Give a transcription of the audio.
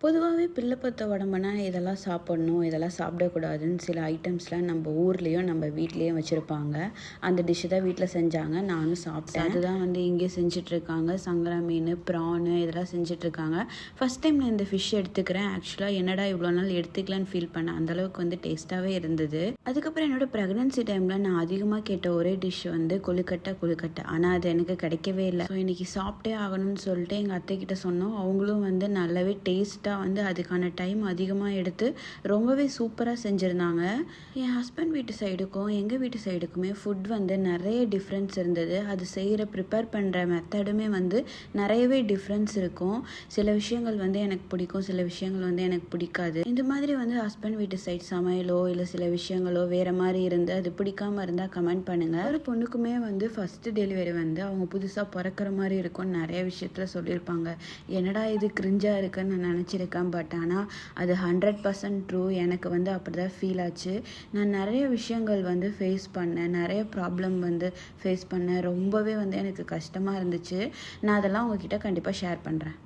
பொதுவாகவே பிள்ளை பெத்த உடம்புனா இதெல்லாம் சாப்பிடணும், இதெல்லாம் சாப்பிடக்கூடாதுன்னு சில ஐட்டம்ஸ்லாம் நம்ம ஊர்லேயும் நம்ம வீட்லேயும் வச்சுருப்பாங்க. அந்த டிஷ்ஷு தான் வீட்டில் செஞ்சாங்க. நானும் சாப்பிட்டேன். அதுதான் இங்கே செஞ்சிட்ருக்காங்க. சங்கரா மீன், ப்ரானு இதெல்லாம் செஞ்சிட்ருக்காங்க. ஃபஸ்ட் டைம் நான் இந்த ஃபிஷ் எடுத்துக்கிறேன். ஆக்சுவலாக என்னடா இவ்வளோ நாள் எடுத்துக்கலான்னு ஃபீல் பண்ணேன். அந்தளவுக்கு டேஸ்ட்டாகவே இருந்தது. அதுக்கப்புறம் என்னோடய ப்ரெக்னன்சி டைமில் நான் அதிகமாக கேட்ட ஒரே டிஷ் கொழுக்கட்டை. ஆனால் அது எனக்கு கிடைக்கவே இல்லை. ஸோ இன்றைக்கி சாப்பிட்டே ஆகணும்னு சொல்லிட்டு எங்கள் அத்தைக்கிட்ட சொன்னோம். அவங்களும் நல்லாவே டேஸ்ட்டாக அதுக்கான டைம் அதிகமாக எடுத்து ரொம்பவே சூப்பராக செஞ்சுருந்தாங்க. என் ஹஸ்பண்ட் வீட்டு சைடுக்கும் எங்கள் வீட்டு சைடுக்குமே ஃபுட் நிறைய டிஃப்ரென்ஸ் இருந்தது. அது ப்ரிப்பேர் பண்ணுற மெத்தடுமே நிறையவே டிஃப்ரென்ஸ் இருக்கும். சில விஷயங்கள் எனக்கு பிடிக்கும், சில விஷயங்கள் எனக்கு பிடிக்காது. இந்த மாதிரி ஹஸ்பண்ட் வீட்டு சைட் சமையலோ இல்லை சில விஷயங்களோ வேறு மாதிரி இருந்து அது பிடிக்காமல் இருந்தால் கமெண்ட் பண்ணுங்கள். ஒரு பொண்ணுக்குமே ஃபஸ்ட்டு டெலிவரி அவங்க புதுசாக பிறக்கிற மாதிரி இருக்கும்னு நிறைய விஷயத்தில் சொல்லியிருப்பாங்க. என்னடா இது கிரிஞ்சாக இருக்குன்னு நான் நினச்சிருக்கேன். பட் ஆனால் அது 100% ட்ரூ. எனக்கு அப்படி தான் ஃபீல் ஆச்சு. நான் நிறைய விஷயங்கள் ஃபேஸ் பண்ணேன், நிறைய ப்ராப்ளம் ஃபேஸ் பண்ணேன். ரொம்பவே எனக்கு கஷ்டமாக இருந்துச்சு. நான் அதெல்லாம் உங்ககிட்ட கண்டிப்பாக ஷேர் பண்ணுறேன்.